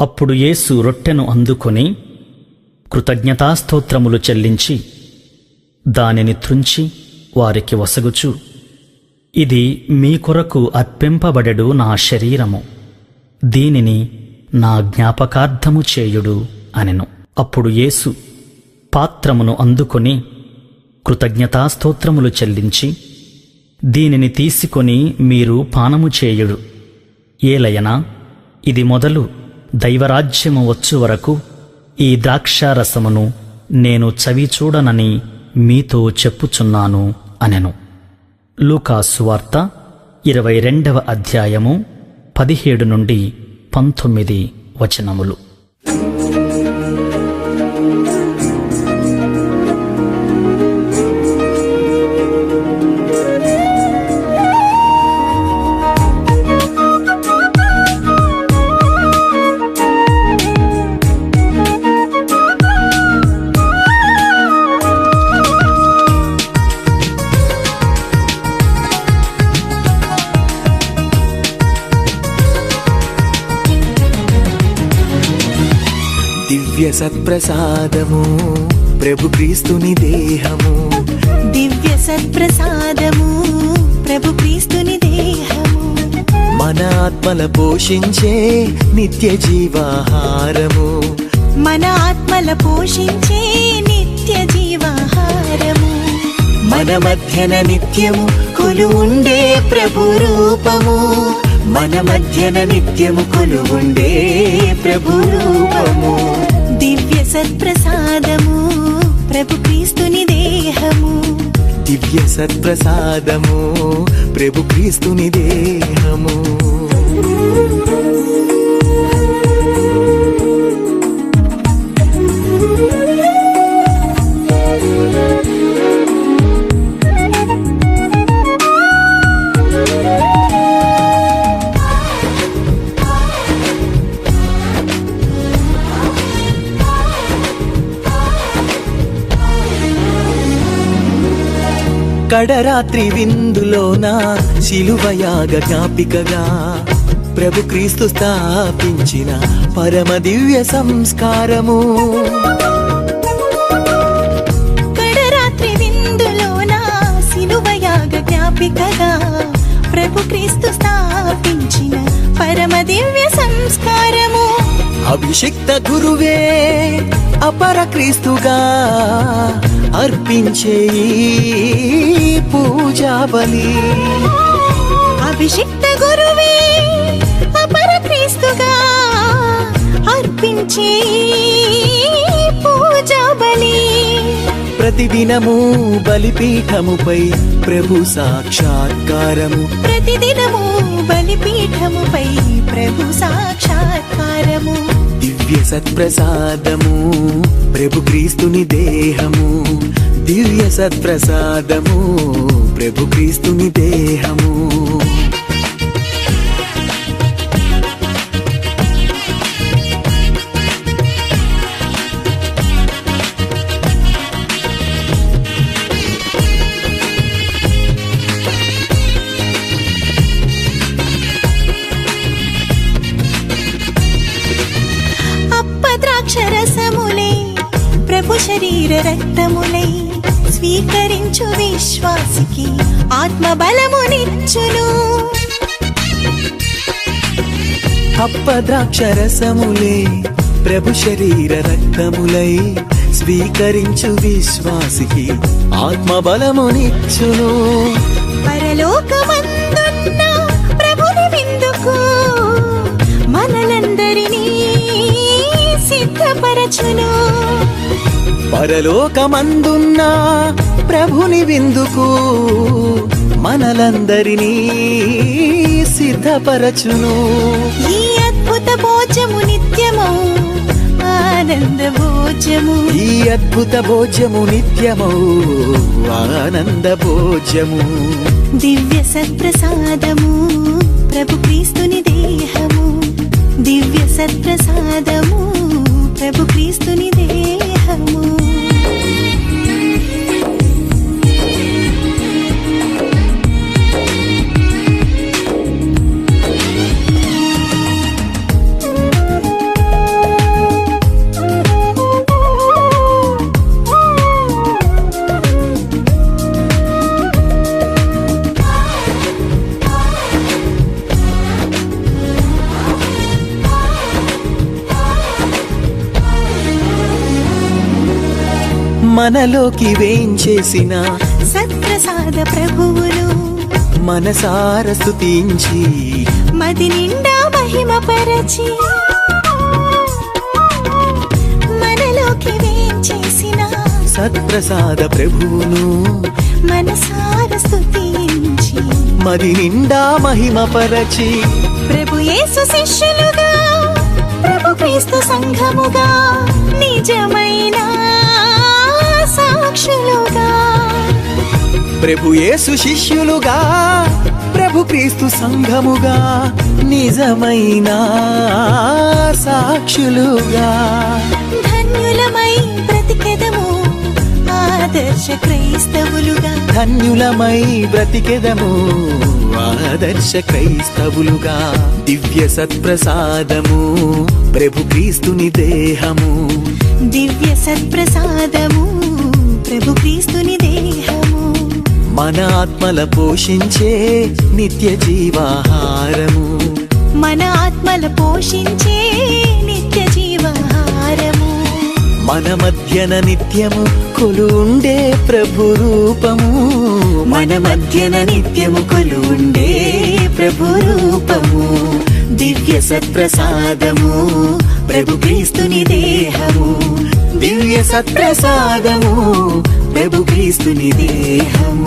అప్పుడు యేసు రొట్టెను అందుకొని కృతజ్ఞతాస్తోత్రములు చెల్లించి దానిని త్రుంచి వారికి వసగుచు, ఇది మీ కొరకు అర్పింపబడెడు నా శరీరము, దీనిని నా జ్ఞాపకార్థము చేయుడు అనెను. అప్పుడు యేసు పాత్రమును అందుకొని కృతజ్ఞతాస్తోత్రములు చెల్లించి, దీనిని తీసుకొని మీరు పానము చేయుడు, ఏలయనా ఇది మొదలు దైవరాజ్యము వచ్చు వరకు ఈ ద్రాక్షారసమును నేను చవిచూడనని మీతో చెప్పుచున్నాను అనెను. లూకా సువార్త 22వ అధ్యాయము 17 నుండి 19 వచనములు. దివ్య సత్ప్రసాదము ప్రభు క్రీస్తుని దేహము, దివ్య సత్ప్రసాదము ప్రభు క్రీస్తుని దేహము, మన ఆత్మల పోషించే నిత్య జీవాహారము, మన ఆత్మల పోషించే నిత్య జీవాహారము, మన మధ్యన నిత్యము కొలువుండే ప్రభు రూపము, మన మధ్యన నిత్యము కొలువుండే ప్రభు రూపము. దివ్య సత్ప్రసాదము ప్రభు క్రీస్తుని దేహము, దివ్య సత్ప్రసాదము ప్రభు క్రీస్తుని దేహము. కడరాత్రి విందులోన శిలువయాగ జ్ఞాపికగా ప్రభు క్రీస్తు స్థాపించిన పరమ దివ్య సంస్కారము. కడరాత్రి విందులోన శిలువయాగ జ్ఞాపికగా ప్రభు క్రీస్తు స్థాపించిన పరమ దివ్య సంస్కారము. అభిషిక్త గురువే అపర క్రీస్తుగా అర్పించే పూజా బలి, అభిషిక్త గురువే అపర క్రీస్తుగా అర్పించే పూజా బలి. ప్రతిదినము బలిపీఠముపై ప్రభు సాక్షాత్కారము, ప్రతిదినము బలిపీఠముపై ప్రభు సాక్షాత్కారము. దివ్య సత్ప్రసాదము ప్రభు క్రీస్తుని దేహము, దివ్య సత్ప్రసాదము ప్రభు క్రీస్తుని దేహము. అక్షరసములై ప్రభు శరీర రక్తములై స్వీకరించు విశ్వాసికి ఆత్మ బలమునిచ్చును. అప్పద్రాక్షరసములే ప్రభు శరీర రక్తములై స్వీకరించు విశ్వాసికి ఆత్మ బలమునిచ్చును. పరలోకమందున్న ప్రభుని విందుకు మనలందరినీ సిద్ధపరచును. పరలోకమందున్న ప్రభుని విందుకు మనలందరినీ సిద్ధపరచును. ఈ అద్భుత భోజము నిత్యము ఆనంద భోజము, ఈ అద్భుత భోజము నిత్యము ఆనంద భోజము. దివ్య సత్ప్రసాదము ప్రభు క్రీస్తుని దేహము, దివ్య సత్ప్రసాదము ప్రభు క్రీస్తుని దేహము. మనలోకి వేంచేసిన సత్ప్రసాద ప్రభువును మనసార స్తుతించి మది నిండా మహిమపరచి మనలోకి వేంచేసిన సత్ప్రసాద ప్రభువును మనసార స్తుతించి మది నిండా మహిమపరచి ప్రభు యేసు శిష్యులుగా ప్రభు క్రీస్తు సంఘముగా నిజమైన సాక్షులుగా ప్రభు యేసు శిష్యులుగా ప్రభు క్రీస్తు సంఘముగా నిజమైన సాక్షులుగా ధన్యులమై బ్రతికెదము ఆదర్శ క్రైస్తవులుగా ధన్యులమై బ్రతికెదము ఆదర్శ క్రైస్తవులుగా దివ్య సత్ప్రసాదము ప్రభు క్రీస్తుని దేహము దివ్య సత్ప్రసాదము ప్రభు క్రీస్తుని దేహము మన ఆత్మల పోషించే నిత్య జీవాహారము మన ఆత్మల పోషించే నిత్య జీవాహారము మన మధ్యన నిత్యము కొలుండే ప్రభు రూపము మన మధ్యన నిత్యము కొలుండే ప్రభు రూపము దివ్య సత్ప్రసాదము ప్రభు క్రీస్తుని దేహము దివ్య సత్ప్రసాదము ప్రభు క్రీస్తుని దేహము